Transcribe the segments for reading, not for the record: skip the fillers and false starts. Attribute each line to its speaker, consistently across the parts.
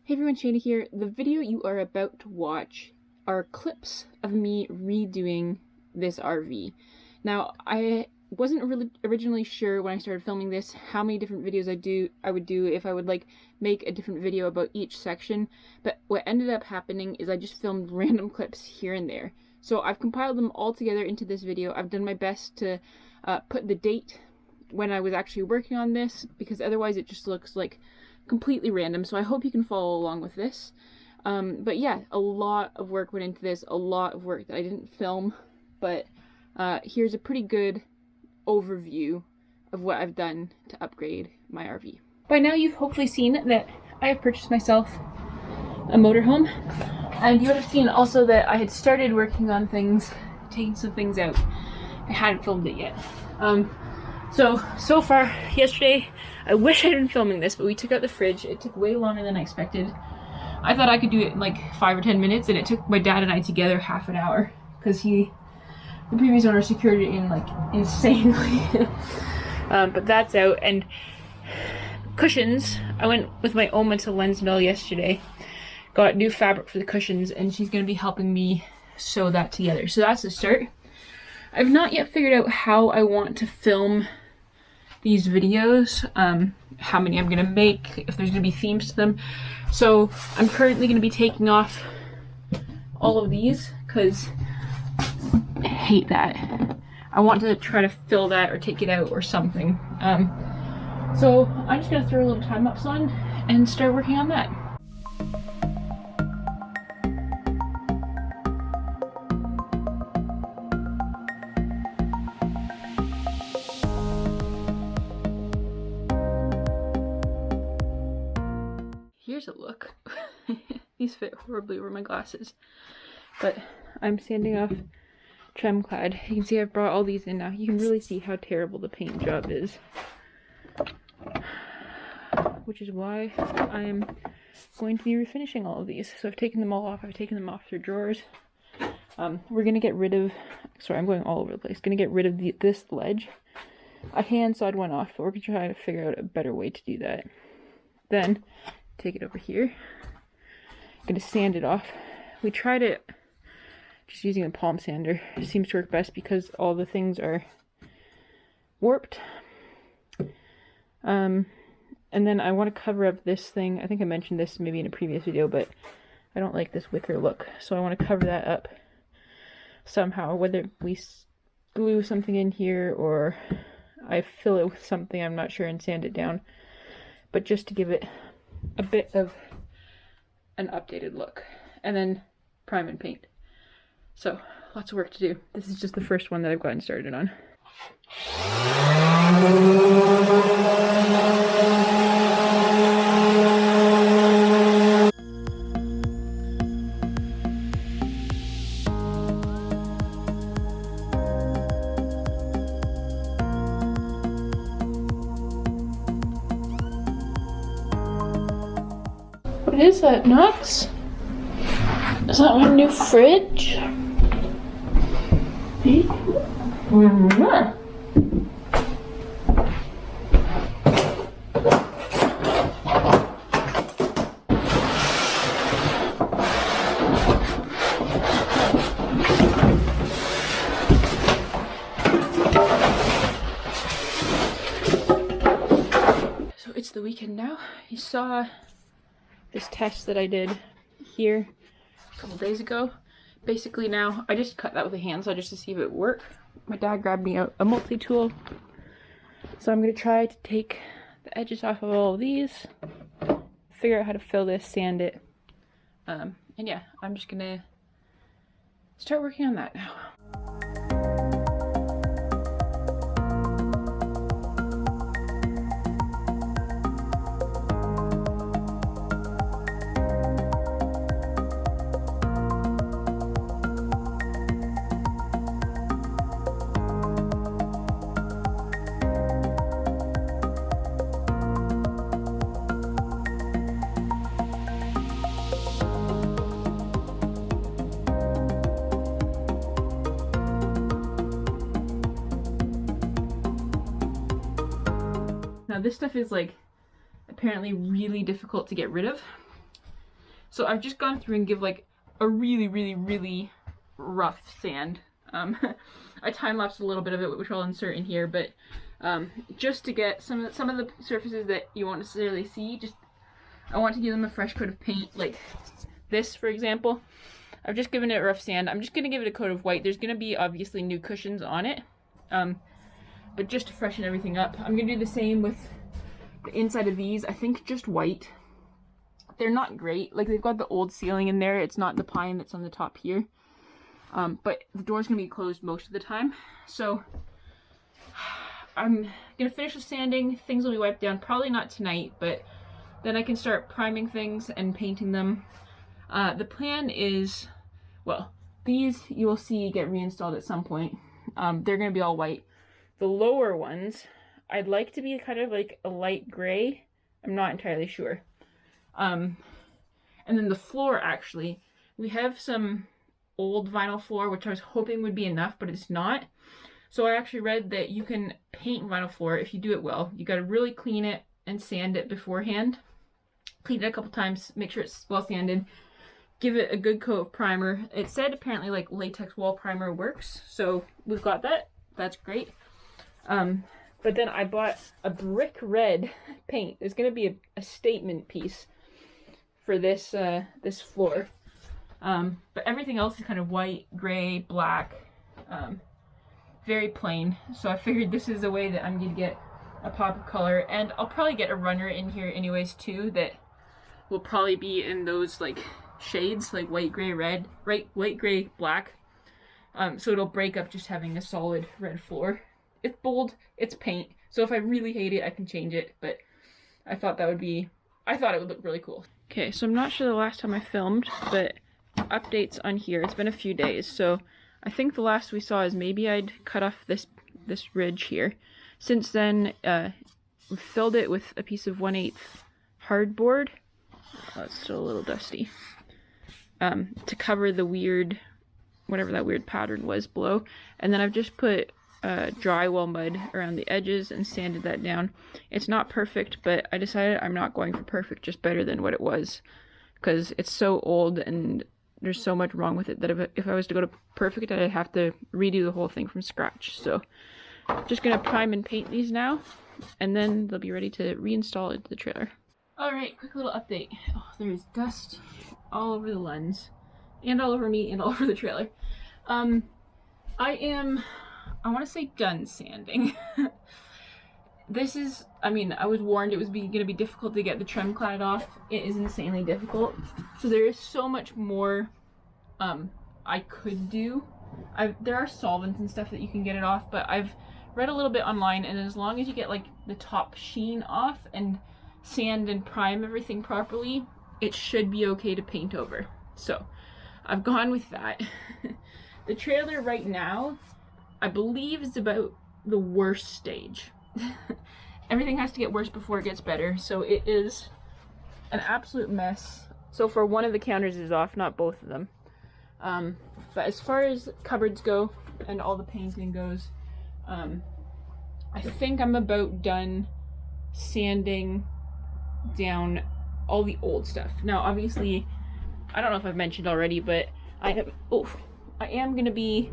Speaker 1: Hey everyone, Shana here. The video you are about to watch are clips of me redoing this RV. Now, I wasn't really originally sure when I started filming this how many different videos I would do if I would like make a different video about each section, but what ended up happening is I just filmed random clips here and there. So I've compiled them all together into this video. I've done my best to put the date when I was actually working on this, because otherwise it just looks like completely random, so I hope you can follow along with this. But yeah, a lot of work went into this, a lot of work that I didn't film, but here's a pretty good overview of what I've done to upgrade my RV. By now you've hopefully seen that I have purchased myself a motorhome, and you would have seen also that I had started working on things, taking some things out. I hadn't filmed it yet. So far, yesterday, I wish I had been filming this, but we took out the fridge. It took way longer than I expected. I thought I could do it in like 5 or 10 minutes, and it took my dad and I together half an hour, because the previous owner secured it in like insanely. But that's out, and cushions, I went with my Oma to Lensmill yesterday, got new fabric for the cushions, and she's going to be helping me sew that together. So that's the start. I've not yet figured out how I want to film these videos, how many I'm gonna make, if there's gonna be themes to them. So I'm currently gonna be taking off all of these because I hate that. I want to try to fill that or take it out or something. So I'm just gonna throw a little time lapse on and start working on that. Here's a look. These fit horribly over my glasses, but I'm sanding off trim clad. You can see I've brought all these in now. You can really see how terrible the paint job is, which is why I am going to be refinishing all of these. So I've taken them all off. I've taken them off their drawers. We're gonna get rid of, sorry, I'm going all over the place. Gonna get rid of this ledge. I hand sawed one off, but we're gonna try to figure out a better way to do that. Then take it over here. I'm gonna sand it off. We tried it just using a palm sander. It seems to work best because all the things are warped. And then I want to cover up this thing. I think I mentioned this maybe in a previous video, but I don't like this wicker look, so I want to cover that up somehow, whether we glue something in here or I fill it with something, I'm not sure, and sand it down, but just to give it a bit of an updated look, and then prime and paint. So lots of work to do. This is just the first one that I've gotten started on. What is that, nuts? Is that my new fridge? So it's the weekend now. You saw this test that I did here a couple days ago. Basically now, I just cut that with a handsaw just to see if it worked. My dad grabbed me a multi-tool. So I'm going to try to take the edges off of all of these, figure out how to fill this, sand it. And yeah, I'm just going to start working on that now. Now this stuff is like apparently really difficult to get rid of. So I've just gone through and give like a really rough sand. I time-lapsed a little bit of it, which I'll insert in here, but just to get some of the surfaces that you won't necessarily see, I want to give them a fresh coat of paint, like this, for example. I've just given it a rough sand. I'm just going to give it a coat of white. There's going to be obviously new cushions on it, but just to freshen everything up. I'm going to do the same with the inside of these. I think just white. They're not great. Like, they've got the old ceiling in there. It's not the pine that's on the top here. But the door's going to be closed most of the time. So I'm going to finish with sanding. Things will be wiped down. Probably not tonight, but then I can start priming things and painting them. The plan is, well, these you will see get reinstalled at some point. They're going to be all white. The lower ones, I'd like to be kind of like a light gray. I'm not entirely sure. And then the floor, actually, we have some old vinyl floor, which I was hoping would be enough, but it's not. So I actually read that you can paint vinyl floor if you do it well. You got to really clean it and sand it beforehand. Clean it a couple times, make sure it's well sanded. Give it a good coat of primer. It said apparently like latex wall primer works, so we've got that. That's great. But then I bought a brick red paint. It's going to be a statement piece for this this floor. But everything else is kind of white, gray, black, very plain. So I figured this is a way that I'm going to get a pop of color, and I'll probably get a runner in here anyways too that will probably be in those like shades, like white, gray, red, white, gray, black. So it'll break up just having a solid red floor. It's bold, it's paint, so if I really hate it, I can change it, but I thought it would look really cool. Okay, so I'm not sure the last time I filmed, but updates on here. It's been a few days, so I think the last we saw is maybe I'd cut off this ridge here. Since then, we filled it with a piece of 1/8 hardboard. Oh, it's still a little dusty. To cover the weird, whatever that weird pattern was below. And then I've just put drywall mud around the edges and sanded that down. It's not perfect, but I decided I'm not going for perfect, just better than what it was. Because it's so old and there's so much wrong with it that if I was to go to perfect, I'd have to redo the whole thing from scratch. So just gonna prime and paint these now, and then they'll be ready to reinstall into the trailer. Alright, quick little update. Oh, there's dust all over the lens, and all over me, and all over the trailer. I want to say done sanding. This is, I mean, I was warned it was going to be difficult to get the trim clad off. It is insanely difficult. So there is so much more I could do. There are solvents and stuff that you can get it off, but I've read a little bit online, and as long as you get like the top sheen off and sand and prime everything properly, it should be okay to paint over. So I've gone with that. The trailer right now, I believe, is about the worst stage. Everything has to get worse before it gets better, so it is an absolute mess. So far, one of the counters is off, not both of them. But as far as cupboards go and all the painting goes, I think I'm about done sanding down all the old stuff. Now, obviously, I don't know if I've mentioned already, but I am going to be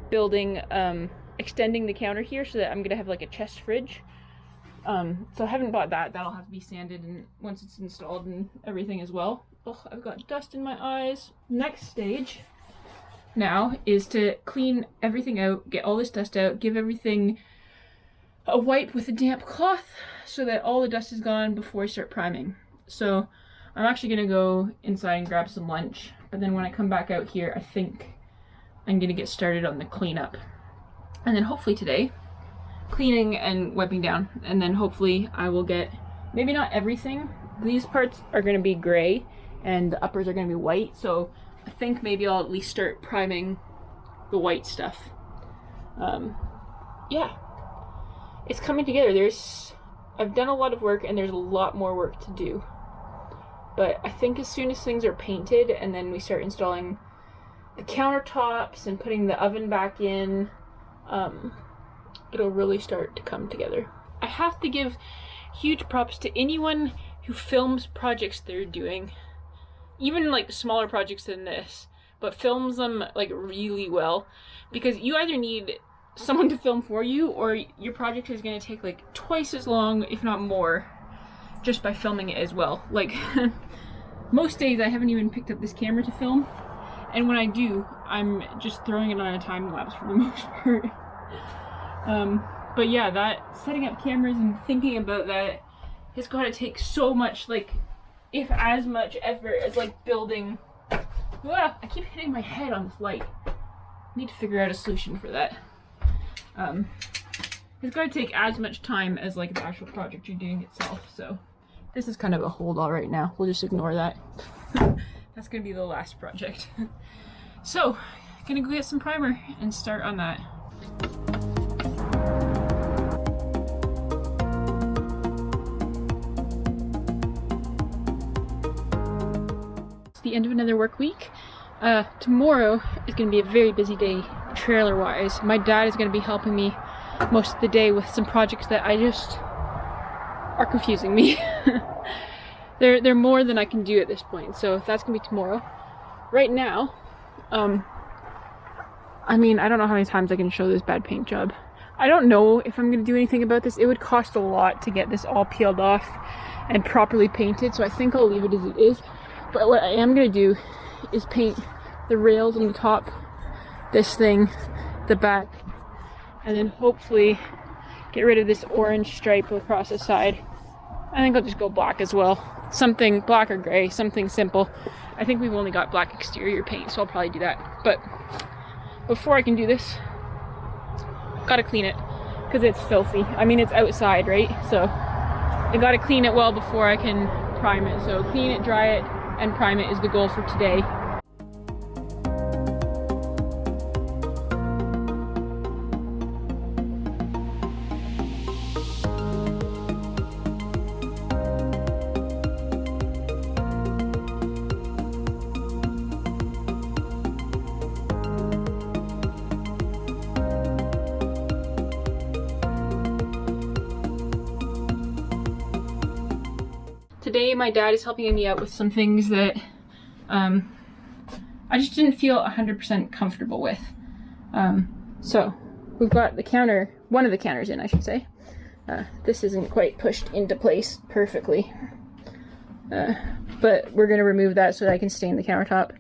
Speaker 1: building, extending the counter here so that I'm going to have like a chest fridge. So I haven't bought that. That'll have to be sanded and once it's installed and everything as well. Oh, I've got dust in my eyes. Next stage now is to clean everything out, get all this dust out, give everything a wipe with a damp cloth so that all the dust is gone before I start priming. So I'm actually going to go inside and grab some lunch, but then when I come back out here, I think I'm going to get started on the cleanup. And then hopefully today, cleaning and wiping down, and then hopefully I will get, maybe not everything, these parts are going to be gray and the uppers are going to be white, so I think maybe I'll at least start priming the white stuff. Yeah, it's coming together. I've done a lot of work and there's a lot more work to do, but I think as soon as things are painted and then we start installing the countertops and putting the oven back in, it'll really start to come together. I have to give huge props to anyone who films projects they're doing. even like smaller projects than this, but films them like really well, because you either need someone to film for you, or your project is going to take like twice as long, if not more, just by filming it as well. Like most days I haven't even picked up this camera to film, and when I do, I'm just throwing it on a time lapse for the most part. But yeah, that setting up cameras and thinking about that has got to take so much, like, if as much effort as like building. I keep hitting my head on this light. I need to figure out a solution for that. It's got to take as much time as like the actual project you're doing itself. So this is kind of a hold all right now. We'll just ignore that. That's gonna be the last project. So, gonna go get some primer and start on that. It's the end of another work week. Tomorrow is gonna be a very busy day trailer wise. My dad is gonna be helping me most of the day with some projects that I just are confusing me. They're more than I can do at this point, so that's gonna be tomorrow. Right now, I mean, I don't know how many times I can show this bad paint job. I don't know if I'm gonna do anything about this. It would cost a lot to get this all peeled off and properly painted, so I think I'll leave it as it is. But what I am gonna do is paint the rails on the top, this thing, the back, and then hopefully get rid of this orange stripe across the side. I think I'll just go black as well. Something black or gray, something simple. I think we've only got black exterior paint, so I'll probably do that. But before I can do this, gotta clean it, because it's filthy. I mean, it's outside, right? So I gotta clean it well before I can prime it. So clean it, dry it, and prime it is the goal for today. Today my dad is helping me out with some things that I just didn't feel 100% comfortable with. So we've got the counter, one of the counters in, I should say. This isn't quite pushed into place perfectly, but we're going to remove that so that I can stain the countertop.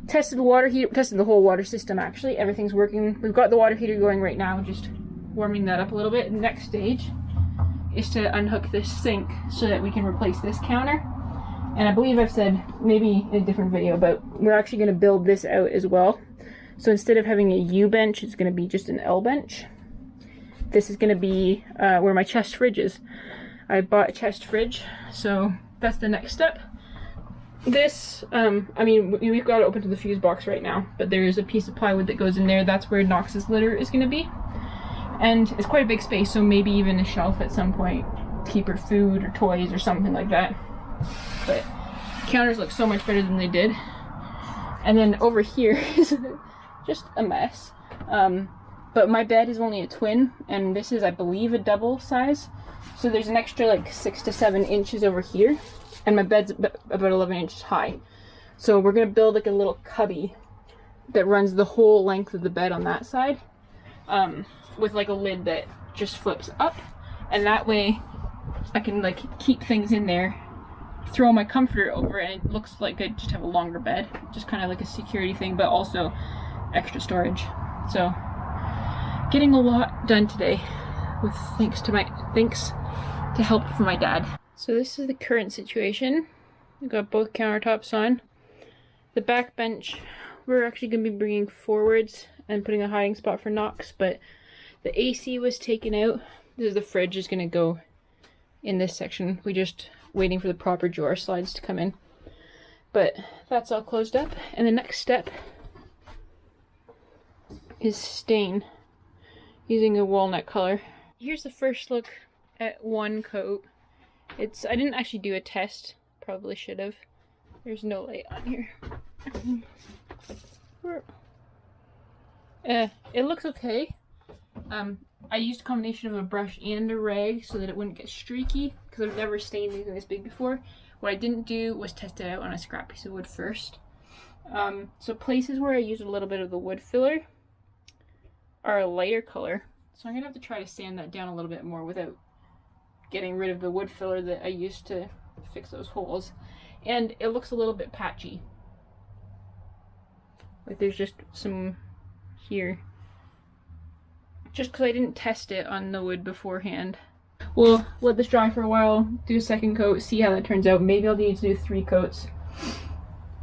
Speaker 1: Tested the water heater, tested the whole water system actually. Everything's working. We've got the water heater going right now, just warming that up a little bit. Next stage is to unhook this sink so that we can replace this counter. And I believe I've said, maybe in a different video, but we're actually going to build this out as well. So instead of having a U bench, it's going to be just an L bench. This is going to be where my chest fridge is. I bought a chest fridge, so that's the next step. This, I mean, we've got it open to the fuse box right now, but there is a piece of plywood that goes in there. That's where Knox's litter is going to be. And it's quite a big space, so maybe even a shelf at some point to keep her food or toys or something like that. But counters look so much better than they did. And then over here is just a mess. But my bed is only a twin, and this is, I believe, a double size. So there's an extra like 6 to 7 inches over here, and my bed's about 11 inches high. So we're gonna build like a little cubby that runs the whole length of the bed on that side. With like a lid that just flips up, and that way I can like keep things in there, throw my comforter over, and it looks like I just have a longer bed, just kind of like a security thing, but also extra storage. So getting a lot done today with thanks to help from my dad. So this is the current situation. We've got both countertops on. The back bench we're actually going to be bringing forwards and putting a hiding spot for Knox, but the AC was taken out. This is the fridge is going to go in this section. We just waiting for the proper drawer slides to come in. But that's all closed up, and the next step is stain using a walnut color. Here's the first look at one coat. I didn't actually do a test, probably should have. There's no light on here. It looks okay. I used a combination of a brush and a rag so that it wouldn't get streaky, because I've never stained anything this big before. What I didn't do was test it out on a scrap piece of wood first. So places where I used a little bit of the wood filler are a lighter color. So I'm gonna have to try to sand that down a little bit more without getting rid of the wood filler that I used to fix those holes. And it looks a little bit patchy. Like there's just some here. Just because I didn't test it on the wood beforehand. We'll let this dry for a while, do a second coat, see how that turns out. Maybe I'll need to do 3 coats.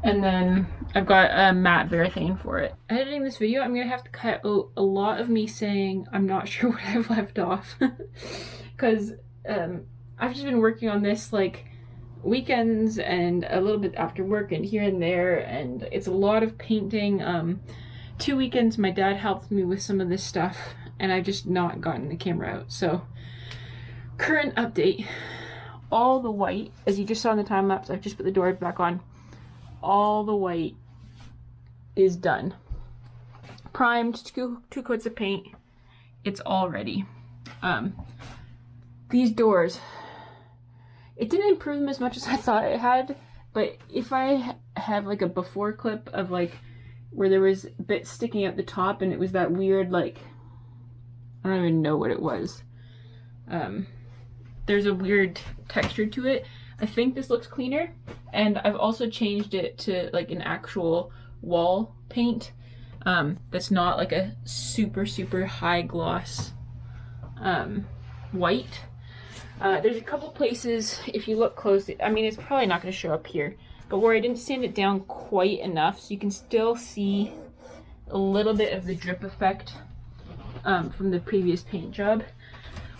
Speaker 1: And then I've got a matte Varathane for it. Editing this video, I'm going to have to cut out a lot of me saying I'm not sure what I've left off. Because I've just been working on this like weekends and a little bit after work and here and there, and it's a lot of painting. 2 weekends my dad helped me with some of this stuff, and I've just not gotten the camera out. So current update, all the white, as you just saw in the time lapse, I've just put the doors back on. All the white is done. Primed, two coats of paint. It's all ready. These doors, it didn't improve them as much as I thought it had, but if I have like a before clip of like where there was bits sticking out the top and it was that weird, like, I don't even know what it was. There's a weird texture to it. I think this looks cleaner, and I've also changed it to like an actual wall paint that's not like a super high gloss white. There's a couple places, if you look close, I mean, it's probably not going to show up here, but where I didn't sand it down quite enough, so you can still see a little bit of the drip effect from the previous paint job.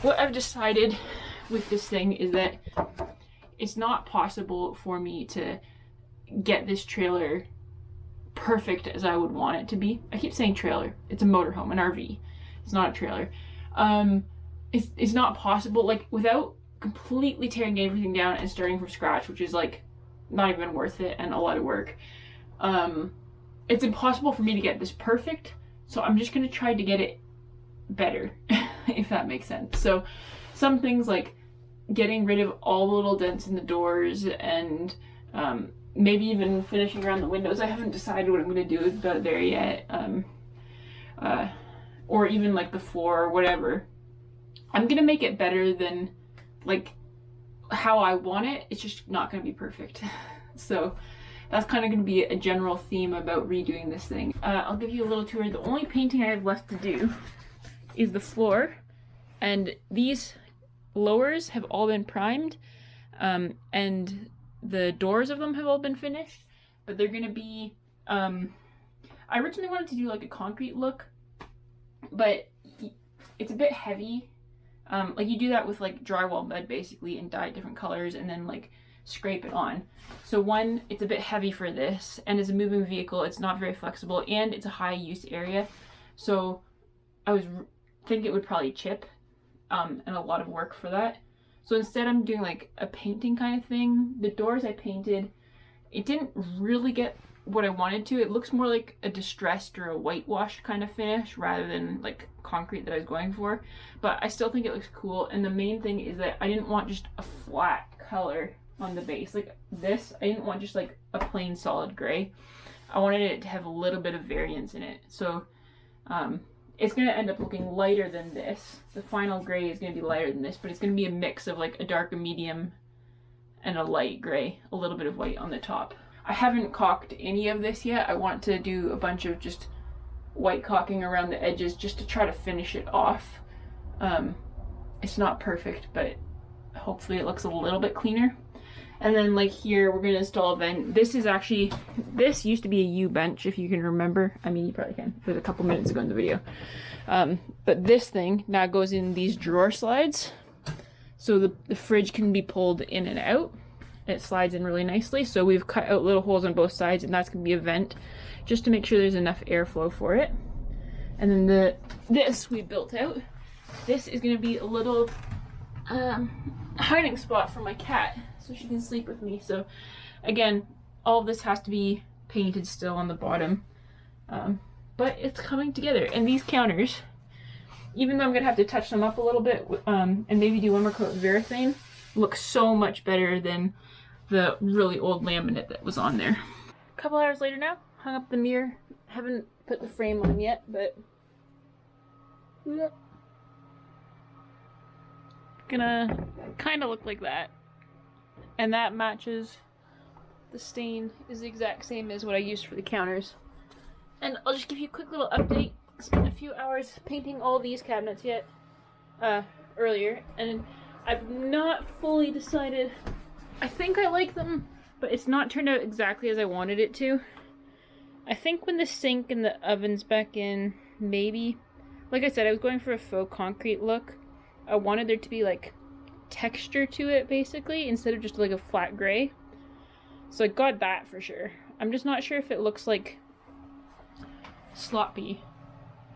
Speaker 1: What I've decided with this thing is that it's not possible for me to get this trailer perfect as I would want it to be. I keep saying trailer. It's a motorhome, an RV. It's not a trailer. It's not possible, like, without completely tearing everything down and starting from scratch, which is like not even worth it and a lot of work. It's impossible for me to get this perfect, so I'm just gonna try to get it better, if that makes sense. So some things like getting rid of all the little dents in the doors and maybe even finishing around the windows. I haven't decided what I'm going to do about there yet. Or even like the floor or whatever. I'm going to make it better than like how I want it. It's just not going to be perfect. So that's kind of going to be a general theme about redoing this thing. I'll give you a little tour. The only painting I have left to do is the floor, and these lowers have all been primed, and the doors of them have all been finished, but they're gonna be I originally wanted to do like a concrete look, but it's a bit heavy. Like you do that with like drywall mud basically and dye it different colors and then like scrape it on. So one, it's a bit heavy for this, and as a moving vehicle it's not very flexible, and it's a high use area, so I was think it would probably chip. And a lot of work for that. So instead I'm doing like a painting kind of thing. The doors I painted, it didn't really get what I wanted to. It looks more like a distressed or a whitewashed kind of finish rather than like concrete that I was going for. But I still think it looks cool, and the main thing is that I didn't want just a flat color on the base. Like this, I didn't want just like a plain solid gray. I wanted it to have a little bit of variance in it. So it's going to end up looking lighter than this. The final gray is going to be lighter than this, but it's going to be a mix of like a dark, a medium, and a light gray. A little bit of white on the top. I haven't caulked any of this yet. I want to do a bunch of just white caulking around the edges just to try to finish it off. It's not perfect, but hopefully it looks a little bit cleaner. And then like here, we're going to install a vent. This used to be a U-bench, if you can remember. I mean, you probably can. It was a couple minutes ago in the video. But this thing now goes in these drawer slides. So the fridge can be pulled in and out. It slides in really nicely. So we've cut out little holes on both sides, and that's going to be a vent just to make sure there's enough airflow for it. And then this we built out. This is going to be a little hiding spot for my cat, so she can sleep with me. So again, all of this has to be painted still on the bottom, but it's coming together. And these counters, even though I'm gonna have to touch them up a little bit and maybe do one more coat of Varathane, look so much better than the really old laminate that was on there. A couple hours later now, hung up the mirror. Haven't put the frame on yet, but gonna kind of look like that. And that matches, the stain is the exact same as what I used for the counters. And I'll just give you a quick little update. Spent a few hours painting all these cabinets yet, earlier, and I've not fully decided. I think I like them, but it's not turned out exactly as I wanted it to. I think when the sink and the oven's back in, maybe. Like I said, I was going for a faux concrete look. I wanted there to be like texture to it, basically, instead of just like a flat gray. So I got that for sure. I'm just not sure if it looks like sloppy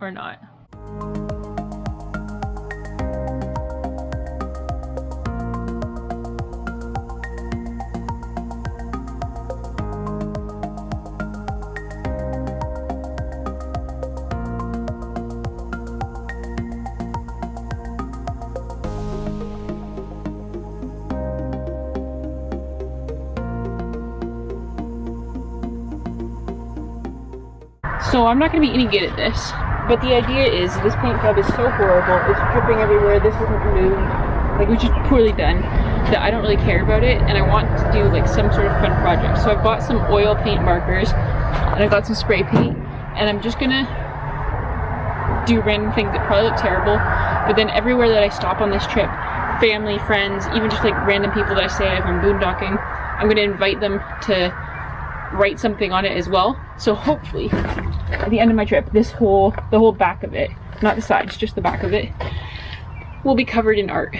Speaker 1: or not. So I'm not going to be any good at this, but the idea is this paint job is so horrible, it's dripping everywhere, this isn't moved, like it was just poorly done, that I don't really care about it, and I want to do like some sort of fun project. So I've bought some oil paint markers, and I've got some spray paint, and I'm just gonna do random things that probably look terrible, but then everywhere that I stop on this trip, family, friends, even just like random people that I stay if I'm boondocking, I'm gonna invite them to write something on it as well. So hopefully at the end of my trip, the whole back of it, not the sides, just the back of it, will be covered in art.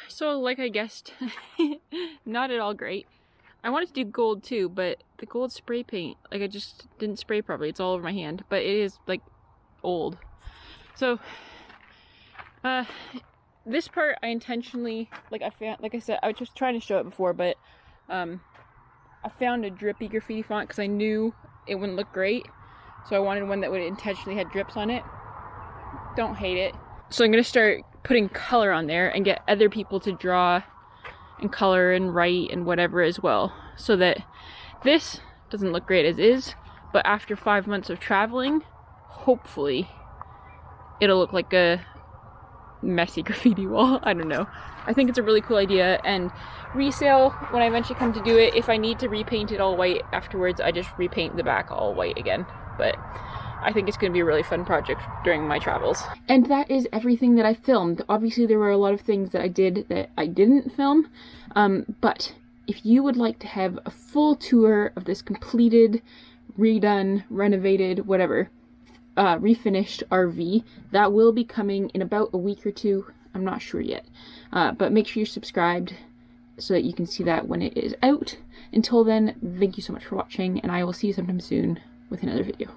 Speaker 1: So, like I guessed, not at all great. I wanted to do gold too, but the gold spray paint, like I just didn't spray properly. It's all over my hand, but it is like old. So, this part I intentionally, like I said, I was just trying to show it before, but I found a drippy graffiti font because I knew it wouldn't look great. So I wanted one that would intentionally had drips on it. Don't hate it. So I'm gonna start putting color on there and get other people to draw and color and write and whatever as well, so that this doesn't look great as is, but after 5 months of traveling, hopefully it'll look like a messy graffiti wall. I don't know. I think it's a really cool idea, and resale, when I eventually come to do it, if I need to repaint it all white afterwards, I just repaint the back all white again. But I think it's going to be a really fun project during my travels. And that is everything that I filmed. Obviously there were a lot of things that I did that I didn't film, but if you would like to have a full tour of this completed, redone, renovated, whatever, refinished RV, that will be coming in about a week or two. I'm not sure yet, but make sure you're subscribed so that you can see that when it is out. Until then, thank you so much for watching, and I will see you sometime soon with another video.